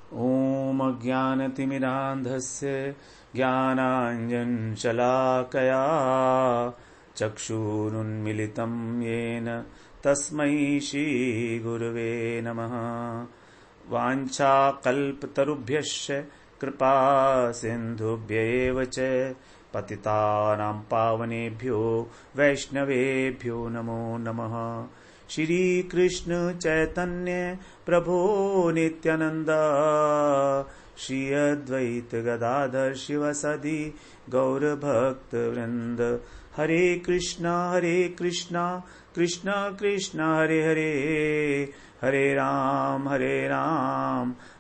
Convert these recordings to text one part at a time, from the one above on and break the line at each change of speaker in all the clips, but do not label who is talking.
ॐ अज्ञानतिमिरान्धस्य ज्ञानाञ्जनशलाकया चक्षुरुन्मिलितं येन तस्मै श्रीगुरवे नमः। वाञ्छाकल्पतरुभ्यश्च कृपा सिन्धुभ्यैव च पतितानां पावनेभ्यो वैष्णवेभ्यो नमो नमः। श्री कृष्ण चैतन्य प्रभो नित्यानंद श्री अद्वैत गदाधर शिवसदि गौर भक्त वृंद। हरे कृष्णा कृष्णा कृष्णा हरे हरे, हरे राम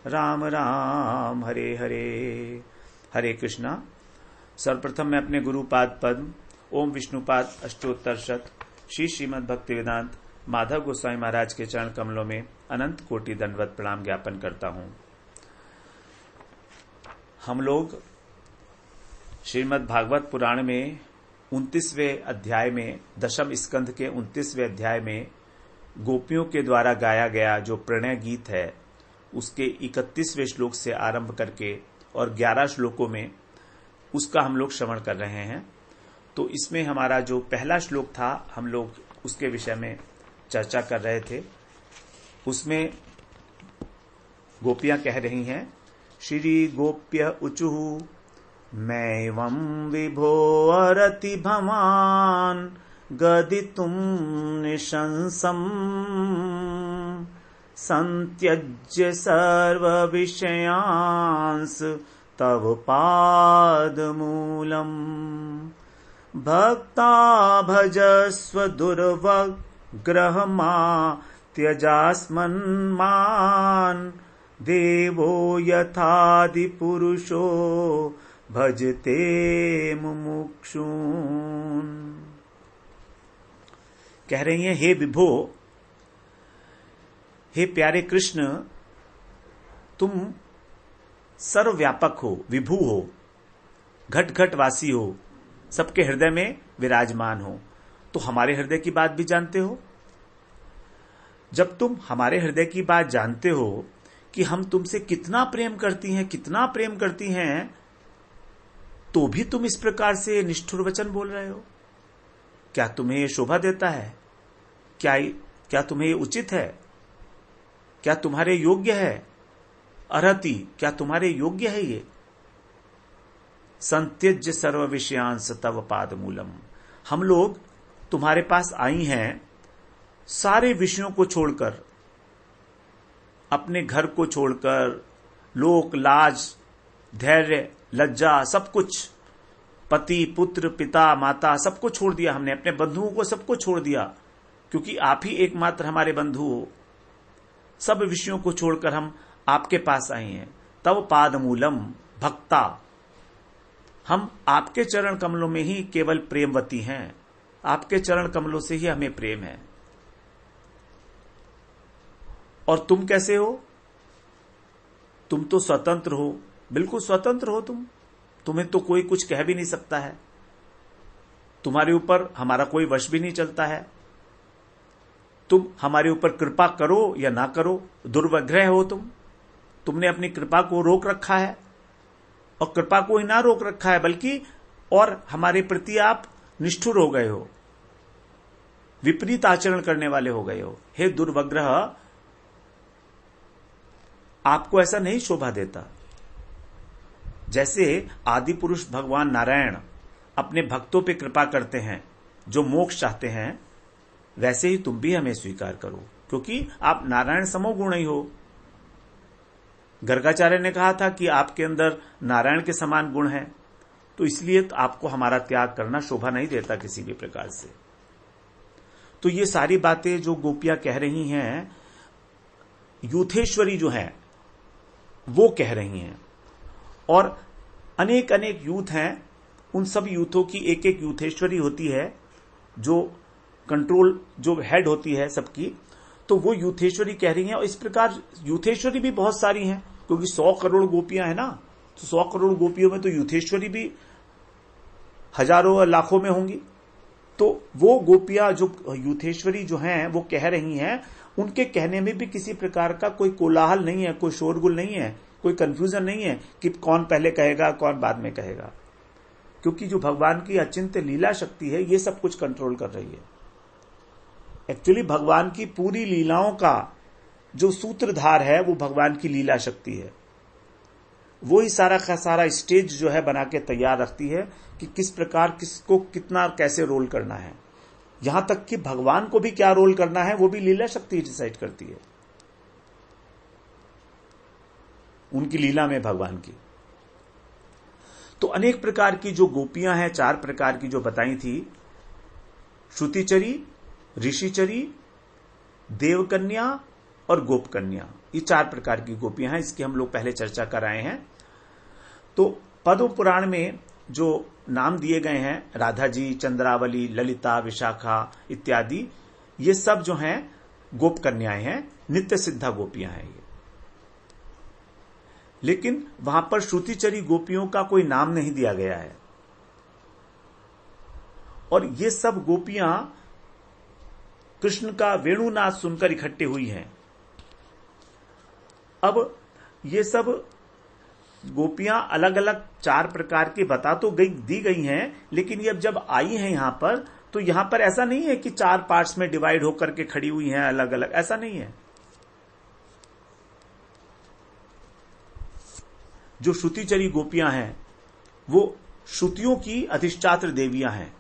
राम राम हरे हरे। हरे कृष्णा। सर्वप्रथम मैं अपने गुरुपाद पद्म ओम विष्णुपाद अष्टोत्तर शत श्री श्रीमद् भक्तिवेदांत माधव गोस्वामी महाराज के चरण कमलों में अनंत कोटि दंडवत प्रणाम ज्ञापन करता हूं। हम लोग श्रीमद् भागवत पुराण में 29वें अध्याय में, दशम स्कंध के 29वें अध्याय में गोपियों के द्वारा गाया गया जो प्रणय गीत है उसके 31वें श्लोक से आरंभ करके और 11 श्लोकों में उसका हम लोग श्रवण कर रहे हैं। तो इसमें हमारा जो पहला श्लोक था हम लोग उसके विषय में चर्चा कर रहे थे। उसमें गोपियां कह रही हैं, श्री गोप्य उचुः मैवं विभो अरति भवान् गदितुं निशंसम् संत्यज्य सर्वविषयांस तव पादमूलम् भक्ता भजस्व दुर्वग्रहमा त्यजास्मन्मान् देवो यथादिपुरुषो भजते मुमुक्षून्। कह रही हैं, हे विभो, हे प्यारे कृष्ण, तुम सर्वव्यापक हो, विभु हो, घट घट वासी हो, सबके हृदय में विराजमान हो। तो हमारे हृदय की बात भी जानते हो। जब तुम हमारे हृदय की बात जानते हो कि हम तुमसे कितना प्रेम करती हैं, तो भी तुम इस प्रकार से निष्ठुर वचन बोल रहे हो। क्या तुम्हें यह शोभा देता है? क्या तुम्हें यह उचित है? क्या तुम्हारे योग्य है? अर्हति, क्या तुम्हारे योग्य है ये? संत्यज्य सर्व विषयांस तव पादमूलम। हम लोग तुम्हारे पास आई हैं सारे विषयों को छोड़कर, अपने घर को छोड़कर, लोक लाज धैर्य लज्जा सब कुछ, पति पुत्र पिता माता सबको छोड़ दिया हमने, अपने बंधुओं को सबको छोड़ दिया, क्योंकि आप ही एकमात्र हमारे बंधु हो। सब विषयों को छोड़कर हम आपके पास आए हैं। तव पादमूलम भक्ता, हम आपके चरण कमलों में ही केवल प्रेमवती हैं। आपके चरण कमलों से ही हमें प्रेम है। और तुम कैसे हो? तुम तो स्वतंत्र हो, बिल्कुल स्वतंत्र हो तुम। तुम्हें तो कोई कुछ कह भी नहीं सकता है। तुम्हारे ऊपर हमारा कोई वश भी नहीं चलता है। तुम हमारे ऊपर कृपा करो या ना करो, दुर्वग्रह हो तुमने अपनी कृपा को रोक रखा है। और कृपा को ही ना रोक रखा है, बल्कि और हमारे प्रति आप निष्ठुर हो गए हो, विपरीत आचरण करने वाले हो गए हो। हे दुर्वग्रह, आपको ऐसा नहीं शोभा देता। जैसे आदि पुरुष भगवान नारायण अपने भक्तों पे कृपा करते हैं जो मोक्ष चाहते हैं, वैसे ही तुम भी हमें स्वीकार करो, क्योंकि आप नारायण समोगुण ही हो। गर्गाचार्य ने कहा था कि आपके अंदर नारायण के समान गुण हैं, तो इसलिए तो आपको हमारा त्याग करना शोभा नहीं देता किसी भी प्रकार से। तो ये सारी बातें जो गोपियां कह रही हैं, यूथेश्वरी जो हैं वो कह रही हैं। और अनेक अनेक यूथ हैं, उन सब यूथों की एक एक यूथेश्वरी होती है, जो कंट्रोल, जो हेड होती है सबकी। तो वो यूथेश्वरी कह रही हैं। और इस प्रकार यूथेश्वरी भी बहुत सारी हैं, क्योंकि 100 करोड़ गोपियां हैं ना, तो 100 करोड़ गोपियों में तो यूथेश्वरी भी हजारों और लाखों में होंगी। तो वो गोपियां जो यूथेश्वरी जो हैं वो कह रही हैं, उनके कहने में भी किसी प्रकार का कोई कोलाहल नहीं है, कोई शोरगुल नहीं है, कोई कंफ्यूजन नहीं है कि कौन पहले कहेगा कौन बाद में कहेगा, क्योंकि जो भगवान की अचिंत्य लीला शक्ति है ये सब कुछ कंट्रोल कर रही है। एक्चुअली भगवान की पूरी लीलाओं का जो सूत्रधार है वो भगवान की लीला शक्ति है। वो ही सारा का सारा स्टेज जो है बना के तैयार रखती है कि किस प्रकार किसको कितना कैसे रोल करना है। यहां तक कि भगवान को भी क्या रोल करना है वो भी लीला शक्ति डिसाइड करती है, उनकी लीला में भगवान की। तो अनेक प्रकार की जो गोपियां हैं, 4 प्रकार की जो बताई थी, श्रुतिचरी, ऋषिचरी, देवकन्या और गोपकन्या, ये 4 प्रकार की गोपियां हैं। इसकी हम लोग पहले चर्चा कर आए हैं। तो पद्म पुराण में जो नाम दिए गए हैं, राधा जी, चंद्रावली, ललिता, विशाखा इत्यादि, ये सब जो हैं गोप कन्याएं हैं, नित्य सिद्धा गोपियां हैं ये। लेकिन वहां पर श्रुतिचरी गोपियों का कोई नाम नहीं दिया गया है। और ये सब गोपियां कृष्ण का वेणुनाद सुनकर इकट्ठी हुई हैं। अब ये सब गोपियां अलग अलग 4 प्रकार की बता तो दी गई हैं, लेकिन ये अब जब आई हैं यहां पर, तो यहां पर ऐसा नहीं है कि 4 पार्ट्स में डिवाइड होकर के खड़ी हुई हैं अलग अलग, ऐसा नहीं है। जो श्रुतिचरी गोपियां हैं वो श्रुतियों की अधिष्ठात्र देवियां हैं।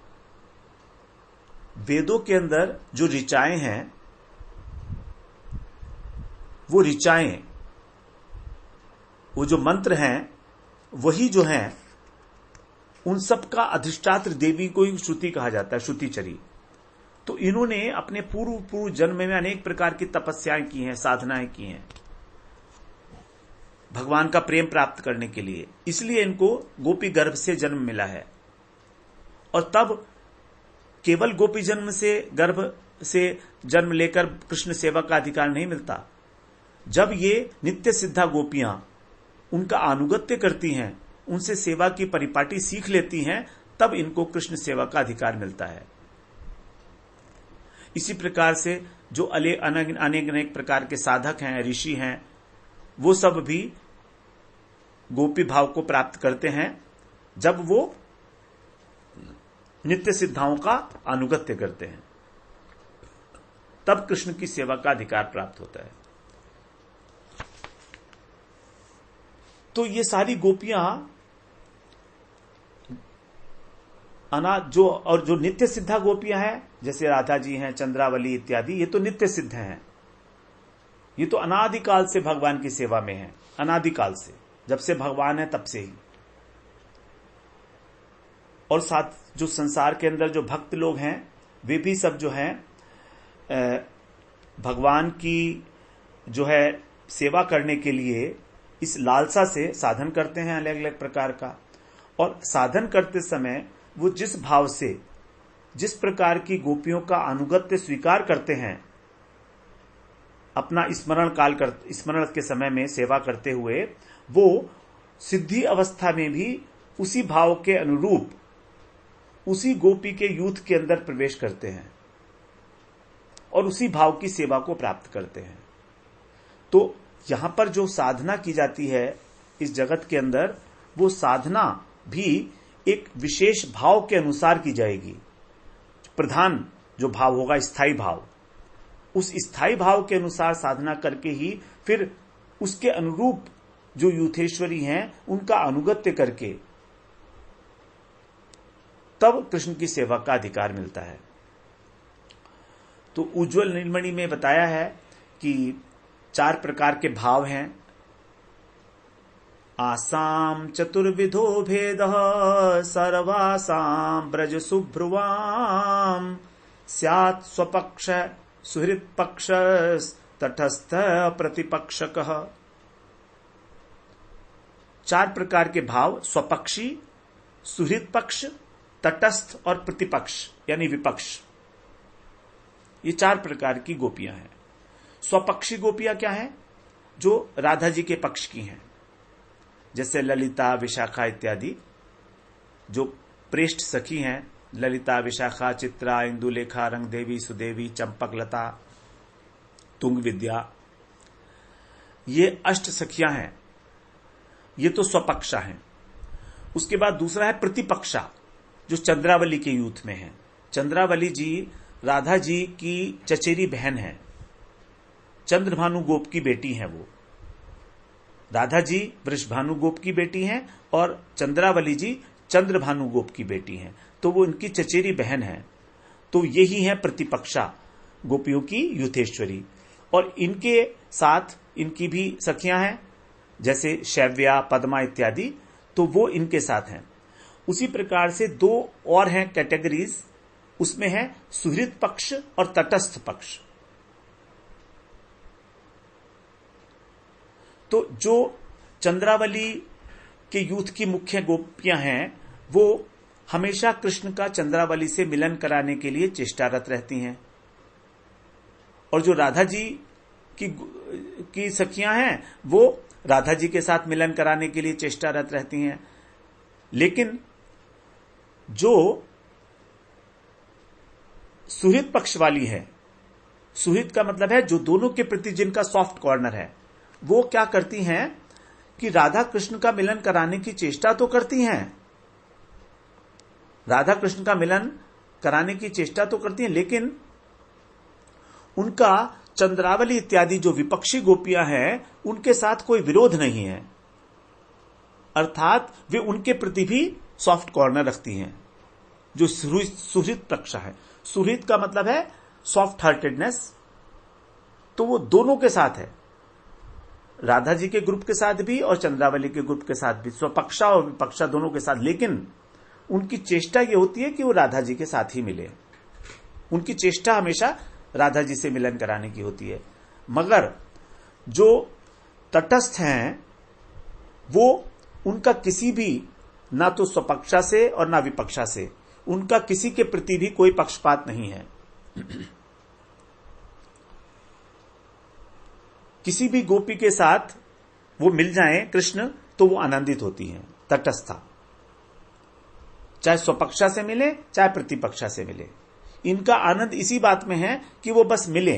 वेदों के अंदर जो ऋचाएं हैं, वो ऋचाएं, वो जो मंत्र हैं, वही जो हैं, उन सब का अधिष्ठात्र देवी को ही श्रुति कहा जाता है, श्रुतिचरी। तो इन्होंने अपने पूर्व जन्म में अनेक प्रकार की तपस्याएं की हैं, साधनाएं की हैं भगवान का प्रेम प्राप्त करने के लिए। इसलिए इनको गोपी गर्भ से जन्म मिला है। और तब केवल गोपी जन्म से गर्भ से जन्म लेकर कृष्ण सेवा का अधिकार नहीं मिलता। जब ये नित्य सिद्धा गोपियां उनका अनुगत्य करती हैं, उनसे सेवा की परिपाटी सीख लेती हैं, तब इनको कृष्ण सेवा का अधिकार मिलता है। इसी प्रकार से जो अनेक प्रकार के साधक हैं, ऋषि हैं, वो सब भी गोपी भाव को प्राप्त करते हैं जब वो नित्य सिद्धाओं का अनुगत्य करते हैं, तब कृष्ण की सेवा का अधिकार प्राप्त होता है। तो ये सारी गोपियां जो नित्य सिद्धा गोपियां हैं, जैसे राधा जी हैं, चंद्रावली इत्यादि, ये तो नित्य सिद्ध हैं। ये तो अनादिकाल से भगवान की सेवा में है, अनादिकाल से, जब से भगवान है तब से ही। और साथ जो संसार के अंदर जो भक्त लोग हैं, वे भी सब जो हैं भगवान की जो है सेवा करने के लिए इस लालसा से साधन करते हैं अलग अलग प्रकार का। और साधन करते समय वो जिस भाव से, जिस प्रकार की गोपियों का अनुगत्य स्वीकार करते हैं, अपना स्मरण के समय में सेवा करते हुए, वो सिद्धि अवस्था में भी उसी भाव के अनुरूप उसी गोपी के यूथ के अंदर प्रवेश करते हैं और उसी भाव की सेवा को प्राप्त करते हैं। तो यहां पर जो साधना की जाती है इस जगत के अंदर, वो साधना भी एक विशेष भाव के अनुसार की जाएगी। प्रधान जो भाव होगा, स्थायी भाव, उस स्थायी भाव के अनुसार साधना करके ही फिर उसके अनुरूप जो यूथेश्वरी हैं उनका अनुगत्य करके तब कृष्ण की सेवा का अधिकार मिलता है। तो उज्ज्वल नीलमणि में बताया है कि 4 प्रकार के भाव हैं। आसाम चतुर्विधो भेदः सर्वासाम ब्रज सुभ्रुवाम स्यात् स्वपक्ष सुहृत् पक्ष तटस्थ प्रतिपक्षकः। 4 प्रकार के भाव, स्वपक्षी, सुहृत् पक्ष, तटस्थ और प्रतिपक्ष यानी विपक्ष, ये 4 प्रकार की गोपियां हैं। स्वपक्षी गोपियां क्या हैं? जो राधा जी के पक्ष की हैं, जैसे ललिता, विशाखा इत्यादि। जो प्रेष्ठ सखी हैं, ललिता, विशाखा, चित्रा, इंदुलेखा, रंगदेवी, सुदेवी, चंपकलता, तुंग विद्या, ये अष्ट सखियां हैं ये तो स्वपक्षा है। उसके बाद दूसरा है प्रतिपक्षा, जो चंद्रावली के यूथ में है। चंद्रावली जी राधा जी की चचेरी बहन है, चंद्रभानु गोप की बेटी है। वो राधा जी वृषभानु गोप की बेटी हैं और चंद्रावली जी चंद्रभानु गोप की बेटी हैं, तो वो इनकी चचेरी बहन है। तो यही है प्रतिपक्षा गोपियों की यूथेश्वरी। और इनके साथ इनकी भी सखियां हैं, जैसे शैव्या, पद्मा इत्यादि, तो वो इनके साथ हैं। उसी प्रकार से दो और हैं कैटेगरीज, उसमें है सुहृद पक्ष और तटस्थ पक्ष। तो जो चंद्रावली के यूथ की मुख्य गोपियां हैं, वो हमेशा कृष्ण का चंद्रावली से मिलन कराने के लिए चेष्टारत रहती हैं। और जो राधा जी की सखियां हैं, वो राधा जी के साथ मिलन कराने के लिए चेष्टारत रहती हैं। लेकिन जो सुहृद पक्ष वाली है, सुहृद का मतलब है जो दोनों के प्रति जिनका सॉफ्ट कॉर्नर है, वो क्या करती हैं कि राधा कृष्ण का मिलन कराने की चेष्टा तो करती हैं, राधा कृष्ण का मिलन कराने की चेष्टा तो करती हैं, लेकिन उनका चंद्रावली इत्यादि जो विपक्षी गोपियां हैं, उनके साथ कोई विरोध नहीं है। अर्थात वे उनके प्रति भी सॉफ्ट कॉर्नर रखती हैं, जो सुहृद पक्ष है। सुहृद का मतलब है सॉफ्ट हार्टेडनेस, तो वो दोनों के साथ है, राधा जी के ग्रुप के साथ भी और चंद्रावली के ग्रुप के साथ भी, स्वपक्षा और विपक्षा दोनों के साथ। लेकिन उनकी चेष्टा ये होती है कि वो राधा जी के साथ ही मिले, उनकी चेष्टा हमेशा राधा जी से मिलन कराने की होती है। मगर जो तटस्थ हैं, वो उनका किसी भी, ना तो स्वपक्षा से और ना विपक्षा से, उनका किसी के प्रति भी कोई पक्षपात नहीं है। किसी भी गोपी के साथ वो मिल जाएं कृष्ण, तो वो आनंदित होती हैं, तटस्था, चाहे स्वपक्षा से मिले चाहे प्रतिपक्षा से मिले। इनका आनंद इसी बात में है कि वो बस मिले,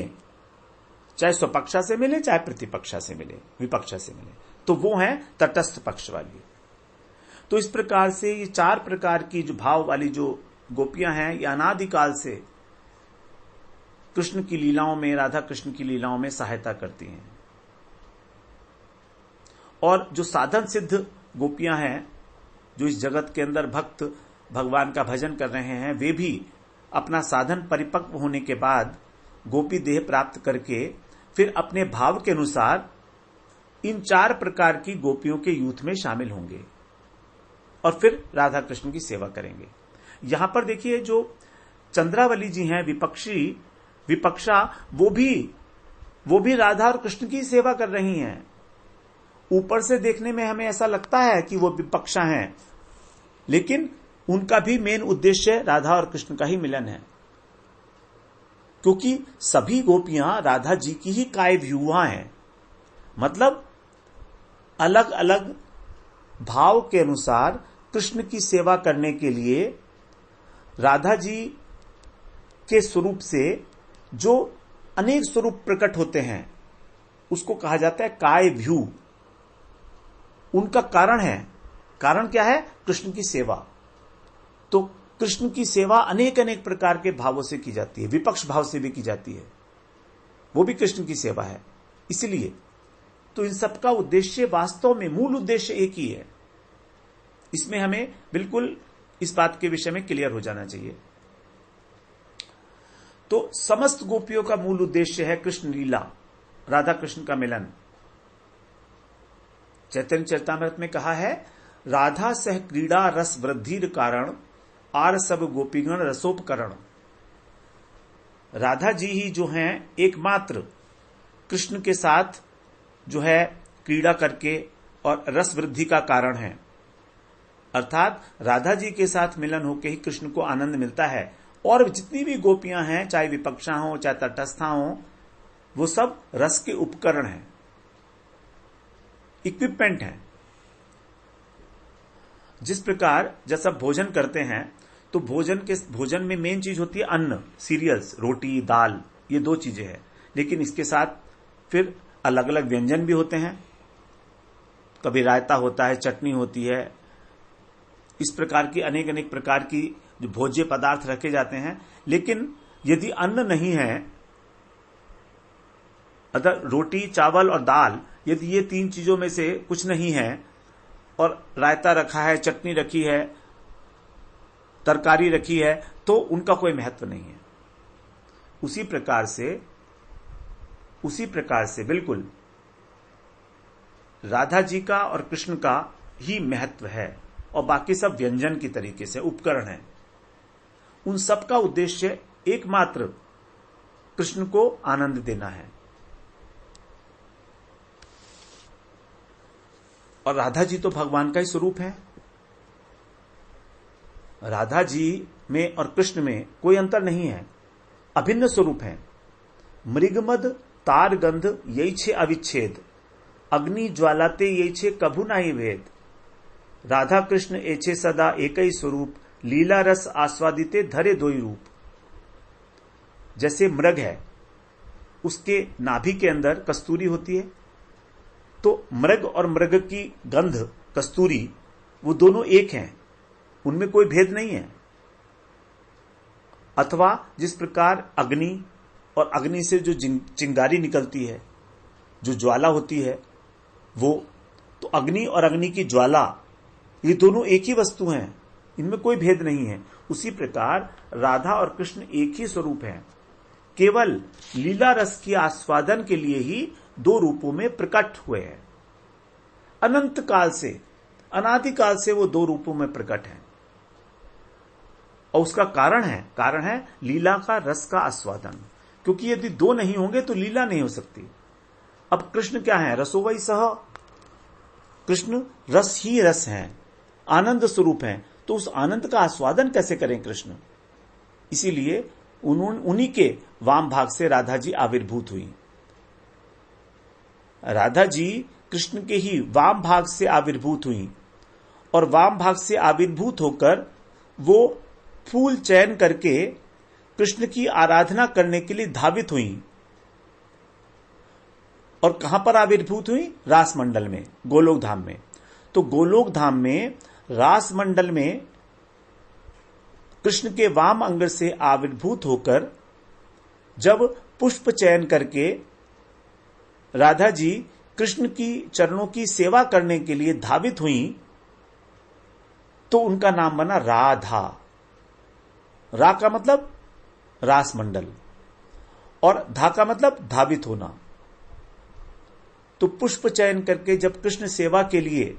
चाहे स्वपक्षा से मिले चाहे प्रतिपक्षा से मिले, विपक्षा से मिले, तो वो है तटस्थ पक्ष वाली। तो इस प्रकार से ये चार प्रकार की जो भाव वाली जो गोपियां हैं, ये अनादिकाल से कृष्ण की लीलाओं में, राधा कृष्ण की लीलाओं में सहायता करती हैं। और जो साधन सिद्ध गोपियां हैं, जो इस जगत के अंदर भक्त भगवान का भजन कर रहे हैं, वे भी अपना साधन परिपक्व होने के बाद गोपी देह प्राप्त करके फिर अपने भाव के अनुसार इन चार प्रकार की गोपियों के यूथ में शामिल होंगे और फिर राधा कृष्ण की सेवा करेंगे। यहां पर देखिए, जो चंद्रावली जी हैं विपक्षा, वो भी राधा और कृष्ण की सेवा कर रही हैं। ऊपर से देखने में हमें ऐसा लगता है कि वो विपक्षा हैं, लेकिन उनका भी मेन उद्देश्य राधा और कृष्ण का ही मिलन है, क्योंकि सभी गोपियां राधा जी की ही कायव्यूहा हैं। मतलब अलग अलग भाव के अनुसार कृष्ण की सेवा करने के लिए राधा जी के स्वरूप से जो अनेक स्वरूप प्रकट होते हैं, उसको कहा जाता है कायव्यूह। उनका कारण है, कारण क्या है? कृष्ण की सेवा। तो कृष्ण की सेवा अनेक अनेक प्रकार के भावों से की जाती है, विपक्ष भाव से भी की जाती है, वो भी कृष्ण की सेवा है। इसलिए तो इन सबका उद्देश्य वास्तव में मूल उद्देश्य एक ही है। इसमें हमें बिल्कुल इस बात के विषय में क्लियर हो जाना चाहिए। तो समस्त गोपियों का मूल उद्देश्य है कृष्ण लीला, राधा कृष्ण का मिलन। चैतन्य चरितामृत में कहा है, राधा सह क्रीड़ा रस वृद्धि कारण आर सब गोपीगण रसोपकरण। राधा जी ही जो हैं एकमात्र कृष्ण के साथ जो है क्रीड़ा करके और रस वृद्धि का कारण है। अर्थात राधा जी के साथ मिलन होकर ही कृष्ण को आनंद मिलता है। और जितनी भी गोपियां हैं, चाहे विपक्षा हो चाहे तटस्था हो, वो सब रस के उपकरण हैं, इक्विपमेंट हैं। जिस प्रकार जैसा भोजन करते हैं, तो भोजन में मेन चीज होती है अन्न, सीरियल्स, रोटी, दाल, ये दो चीजें हैं। लेकिन इसके साथ फिर अलग अलग व्यंजन भी होते हैं। कभी रायता होता है, चटनी होती है, इस प्रकार की अनेक अनेक प्रकार की जो भोज्य पदार्थ रखे जाते हैं। लेकिन यदि अन्न नहीं है, अगर रोटी, चावल और दाल, यदि ये 3 चीजों में से कुछ नहीं है और रायता रखा है, चटनी रखी है, तरकारी रखी है, तो उनका कोई महत्व नहीं है। उसी प्रकार से बिल्कुल राधा जी का और कृष्ण का ही महत्व है, और बाकी सब व्यंजन की तरीके से उपकरण है। उन सब का उद्देश्य एकमात्र कृष्ण को आनंद देना है। और राधा जी तो भगवान का ही स्वरूप है। राधा जी में और कृष्ण में कोई अंतर नहीं है, अभिन्न स्वरूप है। मृगमद तार गंध यही छे अविच्छेद, अग्नि ज्वालाते यही छे कभू नाही भेद। राधा कृष्ण एछे सदा एक ही स्वरूप, लीला रस आस्वादिते धरे दोई रूप। जैसे मृग है, उसके नाभि के अंदर कस्तूरी होती है, तो मृग और मृग की गंध कस्तूरी, वो दोनों एक हैं, उनमें कोई भेद नहीं है। अथवा जिस प्रकार अग्नि और अग्नि से जो चिंगारी निकलती है, जो ज्वाला होती है, वो तो अग्नि और अग्नि की ज्वाला, ये दोनों एक ही वस्तु हैं, इनमें कोई भेद नहीं है। उसी प्रकार राधा और कृष्ण एक ही स्वरूप हैं, केवल लीला रस की आस्वादन के लिए ही 2 रूपों में प्रकट हुए हैं। अनंत काल से, अनादिकाल से वो 2 रूपों में प्रकट हैं, और उसका कारण है लीला का रस का आस्वादन। क्योंकि यदि 2 नहीं होंगे तो लीला नहीं हो सकती। अब कृष्ण क्या है? रसो वही सह, कृष्ण रस ही रस हैं, आनंद स्वरूप हैं, तो उस आनंद का आस्वादन कैसे करें कृष्ण? इसीलिए उन्हीं के वाम भाग से राधा जी आविर्भूत हुई। राधा जी कृष्ण के ही वाम भाग से आविर्भूत हुई, और वाम भाग से आविर्भूत होकर वो फूल चयन करके कृष्ण की आराधना करने के लिए धावित हुई। और कहां पर आविर्भूत हुई? रास मंडल में, गोलोक धाम में। तो गोलोक धाम में, रास मंडल में कृष्ण के वाम अंग से आविर्भूत होकर जब पुष्प चयन करके राधा जी कृष्ण की चरणों की सेवा करने के लिए धावित हुई, तो उनका नाम बना राधा। रा का मतलब रास मंडल, और धा का मतलब धावित होना। तो पुष्प चयन करके जब कृष्ण सेवा के लिए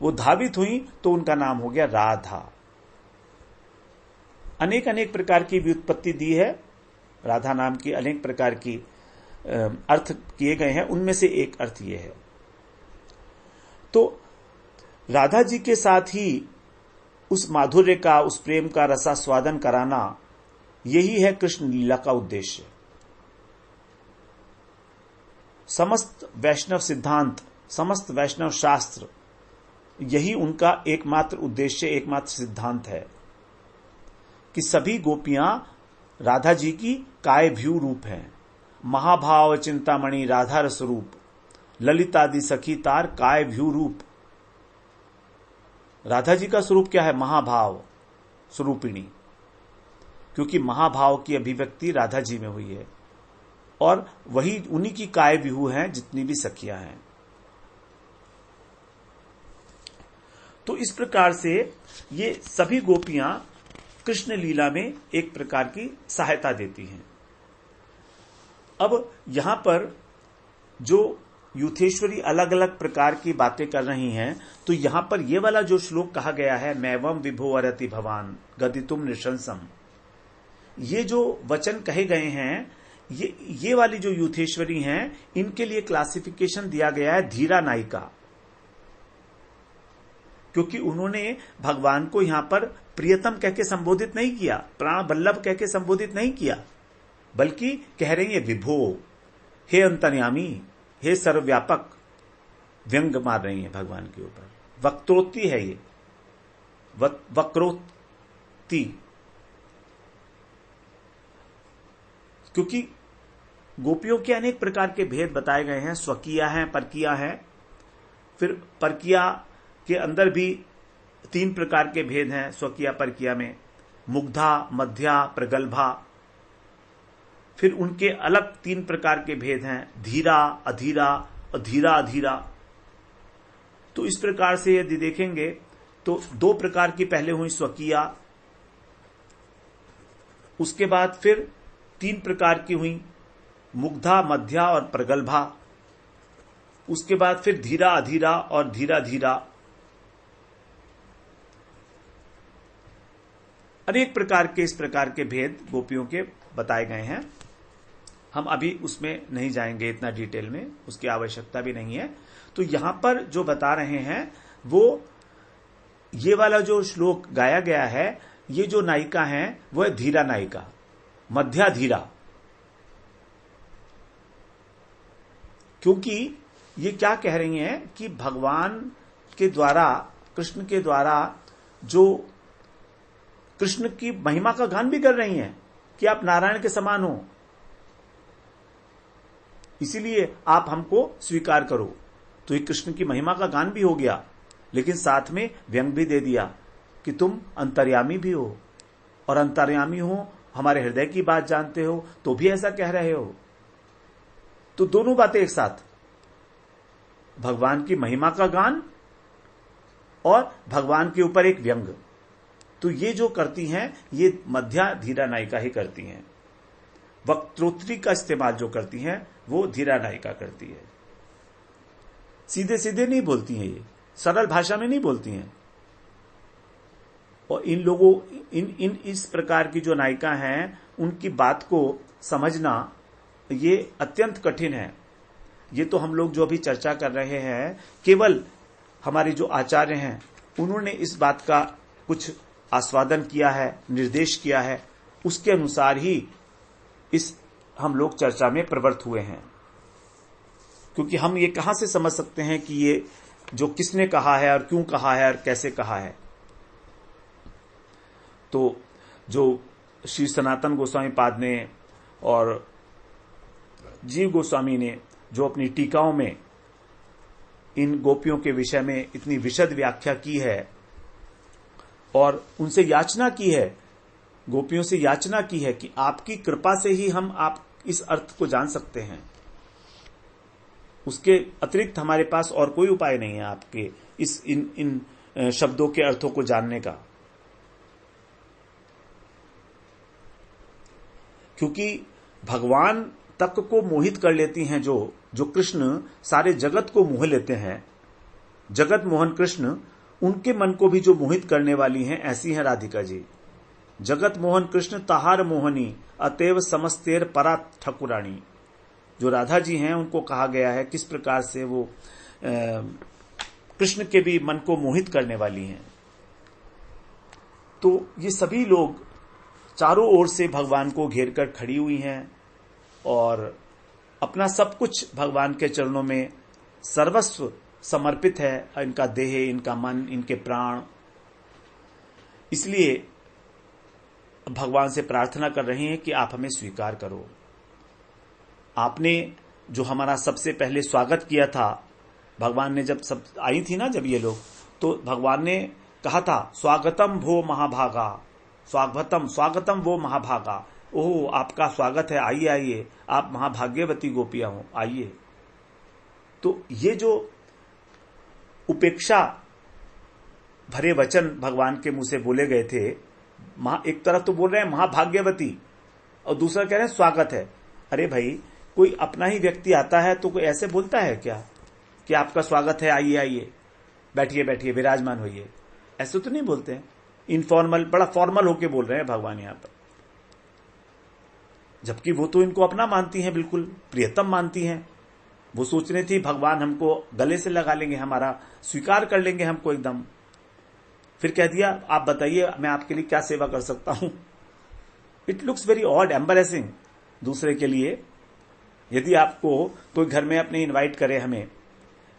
वो धावित हुई, तो उनका नाम हो गया राधा। अनेक अनेक प्रकार की व्युत्पत्ति दी है, राधा नाम की अनेक प्रकार की अर्थ किए गए हैं, उनमें से एक अर्थ यह है। तो राधा जी के साथ ही उस माधुर्य का, उस प्रेम का रसास्वादन कराना, यही है कृष्ण लीला का उद्देश्य। समस्त वैष्णव सिद्धांत, समस्त वैष्णव शास्त्र, यही उनका एकमात्र उद्देश्य, एकमात्र सिद्धांत है कि सभी गोपियां राधा जी की कायभ्यू रूप हैं। महाभाव चिंतामणि राधा रस रूप, ललितादि सखी तार कायभ्यू रूप। राधा जी का स्वरूप क्या है? महाभाव स्वरूपिणी, क्योंकि महाभाव की अभिव्यक्ति राधा जी में हुई है, और वही उन्हीं की कायव्यूह हैं जितनी भी सखियां हैं। तो इस प्रकार से ये सभी गोपियां कृष्ण लीला में एक प्रकार की सहायता देती हैं। अब यहां पर जो यूथेश्वरी अलग अलग प्रकार की बातें कर रही हैं, तो यहां पर ये वाला जो श्लोक कहा गया है, मैवम विभो अरति भवान गदितुम नृशंसम, ये जो वचन कहे गए हैं, ये वाली जो यूथेश्वरी हैं, इनके लिए क्लासिफिकेशन दिया गया है धीरा नायिका, क्योंकि उन्होंने भगवान को यहां पर प्रियतम कह के संबोधित नहीं किया, प्राण बल्लभ कह के संबोधित नहीं किया, बल्कि कह रही है विभो, हे अंतर्यामी, हे सर्वव्यापक, व्यंग मार रही है भगवान के ऊपर। वक्रोक्ति है ये, वक्रोक्ति, क्योंकि गोपियों के अनेक प्रकार के भेद बताए गए हैं, स्वकीया हैं, परकिया हैं, फिर परकिया के अंदर भी 3 प्रकार के भेद हैं स्वकीया परकिया में, मुग्धा, मध्या, प्रगल्भा। फिर उनके अलग 3 प्रकार के भेद हैं, धीरा, अधीरा और धीरा अधीरा। तो इस प्रकार से यदि देखेंगे तो 2 प्रकार की पहले हुई स्वकीया, उसके बाद फिर 3 प्रकार की हुई मुग्धा, मध्या और प्रगल्भा, उसके बाद फिर धीरा अधीरा और धीरा धीरा। अनेक प्रकार के इस प्रकार के भेद गोपियों के बताए गए हैं। हम अभी उसमें नहीं जाएंगे इतना डिटेल में, उसकी आवश्यकता भी नहीं है। तो यहां पर जो बता रहे हैं वो ये वाला जो श्लोक गाया गया है, ये जो नायिका है वो है धीरा नायिका, मध्या धीरा। क्योंकि ये क्या कह रही हैं कि भगवान के द्वारा, कृष्ण के द्वारा जो कृष्ण की महिमा का गान भी कर रही हैं कि आप नारायण के समान हो, इसीलिए आप हमको स्वीकार करो। तो ये कृष्ण की महिमा का गान भी हो गया, लेकिन साथ में व्यंग भी दे दिया कि तुम अंतर्यामी भी हो, और अंतर्यामी हो, हमारे हृदय की बात जानते हो, तो भी ऐसा कह रहे हो। तो दोनों बातें एक साथ, भगवान की महिमा का गान और भगवान के ऊपर एक व्यंग। तो ये जो करती हैं ये मध्या धीरा नायिका ही करती हैं। वक्तृत्व का इस्तेमाल जो करती हैं वो धीरा नायिका करती है। सीधे सीधे नहीं बोलती हैं, ये सरल भाषा में नहीं बोलती हैं। और इन लोगों इस प्रकार की जो नायिका हैं उनकी बात को समझना ये अत्यंत कठिन है। ये तो हम लोग जो अभी चर्चा कर रहे हैं, केवल हमारे जो आचार्य हैं उन्होंने इस बात का कुछ आस्वादन किया है, निर्देश किया है, उसके अनुसार ही इस हम लोग चर्चा में प्रवृत्त हुए हैं। क्योंकि हम ये कहां से समझ सकते हैं कि ये जो किसने कहा है और क्यों कहा है और कैसे कहा है। तो जो श्री सनातन गोस्वामी पाद ने और जीव गोस्वामी ने जो अपनी टीकाओं में इन गोपियों के विषय में इतनी विशद व्याख्या की है और उनसे याचना की है, गोपियों से याचना की है कि आपकी कृपा से ही हम आप इस अर्थ को जान सकते हैं, उसके अतिरिक्त हमारे पास और कोई उपाय नहीं है आपके इस इन शब्दों के अर्थों को जानने का। क्योंकि भगवान तक को मोहित कर लेती हैं जो कृष्ण सारे जगत को मोह लेते हैं, जगत मोहन कृष्ण, उनके मन को भी जो मोहित करने वाली हैं ऐसी हैं राधिका जी। जगत मोहन कृष्ण ताहार मोहनी अतएव समस्तेर परा ठकुरानी। जो राधा जी हैं उनको कहा गया है किस प्रकार से वो कृष्ण के भी मन को मोहित करने वाली हैं। तो ये सभी लोग चारों ओर से भगवान को घेर कर खड़ी हुई हैं और अपना सब कुछ भगवान के चरणों में सर्वस्व समर्पित है, इनका देह, इनका मन, इनके प्राण। इसलिए भगवान से प्रार्थना कर रही हैं कि आप हमें स्वीकार करो। आपने जो हमारा सबसे पहले स्वागत किया था, भगवान ने जब सब आई थी ना जब ये लोग, तो भगवान ने कहा था स्वागतम भो महाभागा, स्वागतम वो महाभागा। ओह, आपका स्वागत है, आइए आइए, आप महाभाग्यवती गोपियां हो, आइए। तो ये जो उपेक्षा भरे वचन भगवान के मुंह से बोले गए थे, एक तरफ तो बोल रहे हैं महाभाग्यवती और दूसरा कह रहे हैं स्वागत है। अरे भाई, कोई अपना ही व्यक्ति आता है तो कोई ऐसे बोलता है क्या कि आपका स्वागत है, आइए आइए, बैठिए बैठिए, विराजमान होइए? ऐसे तो नहीं बोलते हैं। इनफॉर्मल, बड़ा फॉर्मल होके बोल रहे हैं भगवान यहां पर, जबकि वो तो इनको अपना मानती हैं, बिल्कुल प्रियतम मानती हैं। वो सोच रही थी भगवान हमको गले से लगा लेंगे, हमारा स्वीकार कर लेंगे हमको एकदम। फिर कह दिया आप बताइए मैं आपके लिए क्या सेवा कर सकता हूं। It looks very odd, embarrassing दूसरे के लिए। यदि आपको कोई घर में अपने इनवाइट करे हमें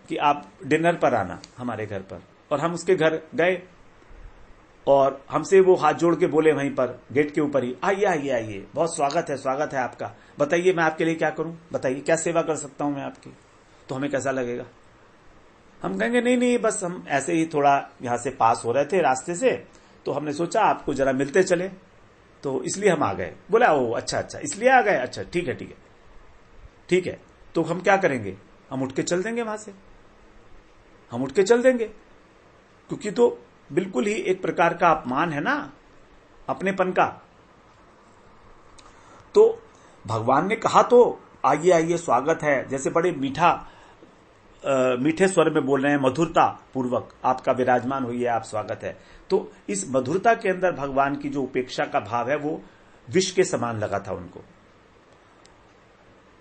कि आप डिनर पर आना हमारे घर पर, और हम उसके घर गए और हमसे वो हाथ जोड़ के बोले वहीं पर गेट के ऊपर ही, आइए आइए आइए, बहुत स्वागत है आपका, बताइए मैं आपके लिए क्या करूं, बताइए क्या सेवा कर सकता हूं मैं आपकी। तो हमें कैसा लगेगा? हम कहेंगे नहीं नहीं, बस हम ऐसे ही थोड़ा यहां से पास हो रहे थे रास्ते से, तो हमने सोचा आपको जरा मिलते चले, तो इसलिए हम आ गए। बोला ओ अच्छा अच्छा, इसलिए आ गए, अच्छा ठीक है ठीक है ठीक है। तो हम क्या करेंगे, हम उठ के चल देंगे वहां से, हम उठ के चल देंगे, क्योंकि तो बिल्कुल ही एक प्रकार का अपमान है ना अपनेपन का। तो भगवान ने कहा तो आइए आइए स्वागत है, जैसे बड़े मीठे स्वर में बोल रहे हैं, मधुरता पूर्वक आपका विराजमान हुई है, आप स्वागत है। तो इस मधुरता के अंदर भगवान की जो उपेक्षा का भाव है वो विष के समान लगा था उनको।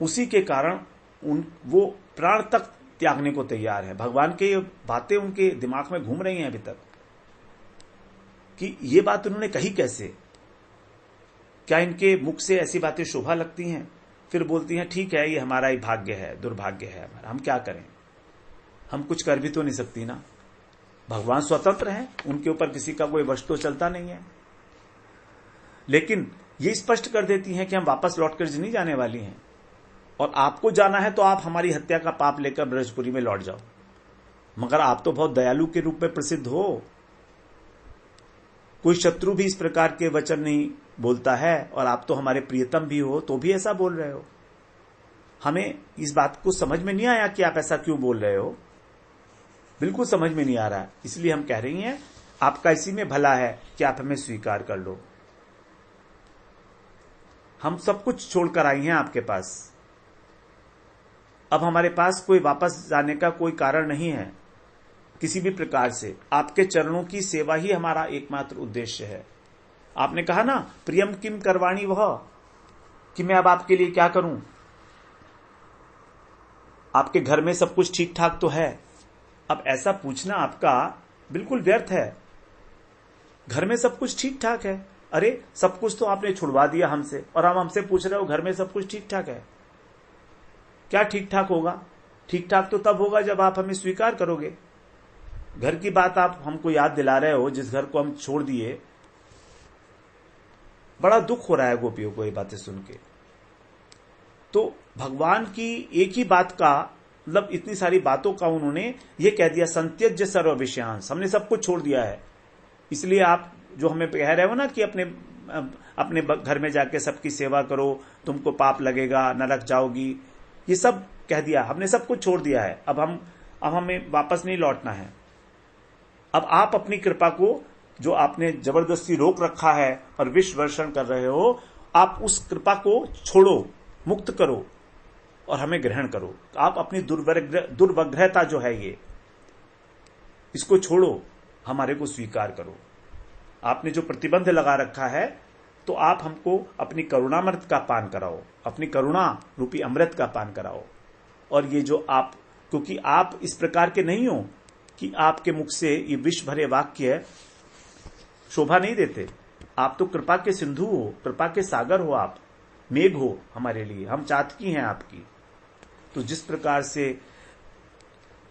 उसी के कारण वो प्राण तक त्यागने को तैयार है। भगवान के ये बातें उनके दिमाग में घूम रही हैं अभी तक कि ये बात उन्होंने कही कैसे, क्या इनके मुख से ऐसी बातें शोभा लगती हैं। फिर बोलती हैं ठीक है, ये हमारा ही भाग्य है, दुर्भाग्य है हमारा, हम क्या करें, हम कुछ कर भी तो नहीं सकती ना। भगवान स्वतंत्र हैं, उनके ऊपर किसी का कोई वश तो चलता नहीं है। लेकिन ये स्पष्ट कर देती हैं कि हम वापस लौटकर नहीं जाने वाली हैं, और आपको जाना है तो आप हमारी हत्या का पाप लेकर ब्रजपुरी में लौट जाओ, मगर आप तो बहुत दयालु के रूप में प्रसिद्ध हो, कोई शत्रु भी इस प्रकार के वचन नहीं बोलता है, और आप तो हमारे प्रियतम भी हो तो भी ऐसा बोल रहे हो। हमें इस बात को समझ में नहीं आया कि आप ऐसा क्यों बोल रहे हो, बिल्कुल समझ में नहीं आ रहा है। इसलिए हम कह रही हैं आपका इसी में भला है कि आप हमें स्वीकार कर लो। हम सब कुछ छोड़कर आई हैं आपके पास, अब हमारे पास कोई वापस जाने का कोई कारण नहीं है किसी भी प्रकार से। आपके चरणों की सेवा ही हमारा एकमात्र उद्देश्य है। आपने कहा ना प्रियम किम करवाणी वह, कि मैं अब आपके लिए क्या करूं। आपके घर में सब कुछ ठीक ठाक तो है। अब ऐसा पूछना आपका बिल्कुल व्यर्थ है। घर में सब कुछ ठीक ठाक है, अरे सब कुछ तो आपने छुड़वा दिया हमसे, और हम हमसे पूछ रहे हो घर में सब कुछ ठीक ठाक है। क्या ठीक ठाक होगा, ठीक ठाक तो तब होगा जब आप हमें स्वीकार करोगे। घर की बात आप हमको याद दिला रहे हो, जिस घर को हम छोड़ दिए। बड़ा दुख हो रहा है गोपियों को ये बातें सुन के। तो भगवान की एक ही बात का मतलब इतनी सारी बातों का उन्होंने ये कह दिया, संत्यज्य सर्व विषयांश, हमने सब कुछ छोड़ दिया है। इसलिए आप जो हमें कह रहे हो ना कि अपने घर में जाके सबकी सेवा करो, तुमको पाप लगेगा, नरक जाओगी, ये सब कह दिया, हमने सब कुछ छोड़ दिया है। अब हमें वापस नहीं लौटना है। अब आप अपनी कृपा को जो आपने जबरदस्ती रोक रखा है और विष वर्षण कर रहे हो, आप उस कृपा को छोड़ो, मुक्त करो और हमें ग्रहण करो। आप अपनी दुर्वग्रहता जो है ये, इसको छोड़ो, हमारे को स्वीकार करो। आपने जो प्रतिबंध लगा रखा है, तो आप हमको अपनी करुणामृत का पान कराओ, अपनी करुणा रूपी अमृत का पान कराओ। और ये जो आप, क्योंकि आप इस प्रकार के नहीं हो कि आपके मुख से ये विष भरे वाक्य शोभा नहीं देते। आप तो कृपा के सिंधु हो, कृपा के सागर हो, आप मेघ हो हमारे लिए, हम चातकी हैं आपकी। तो जिस प्रकार से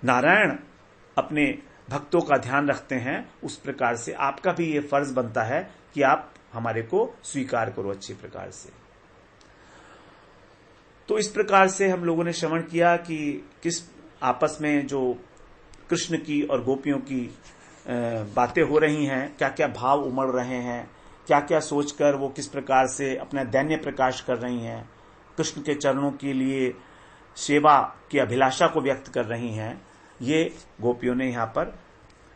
नारायण अपने भक्तों का ध्यान रखते हैं, उस प्रकार से आपका भी ये फर्ज बनता है कि आप हमारे को स्वीकार करो अच्छी प्रकार से। तो इस प्रकार से हम लोगों ने श्रवण किया कि किस आपस में जो कृष्ण की और गोपियों की बातें हो रही हैं, क्या क्या भाव उमड़ रहे हैं, क्या क्या सोचकर वो किस प्रकार से अपना दैन्य प्रकाश कर रही हैं, कृष्ण के चरणों के लिए सेवा की अभिलाषा को व्यक्त कर रही हैं। ये गोपियों ने यहाँ पर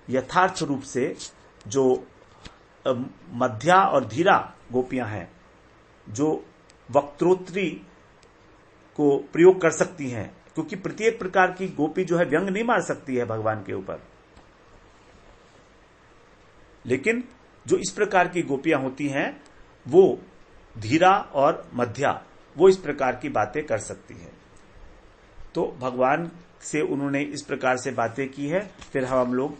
यथार्थ रूप से जो मध्या और धीरा गोपियां हैं, जो वक्त्रोत्री को प्रयोग कर सकती हैं, क्योंकि प्रत्येक प्रकार की गोपी जो है व्यंग नहीं मार सकती है भगवान के ऊपर, लेकिन जो इस प्रकार की गोपियां होती हैं वो धीरा और मध्या, वो इस प्रकार की बातें कर सकती है। तो भगवान से उन्होंने इस प्रकार से बातें की है। फिर हम लोग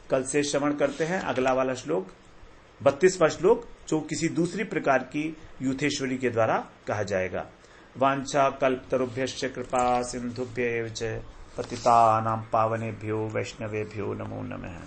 कल से श्रवण करते हैं अगला वाला श्लोक, 32वां श्लोक, जो किसी दूसरी प्रकार की यूथेश्वरी के द्वारा कहा जाएगा। वांछा कल्पतरुभ्यश्च कृपा सिंधुभ्य एव च पतितानां पावनेभ्यो वैष्णवेभ्यो नमो नमः।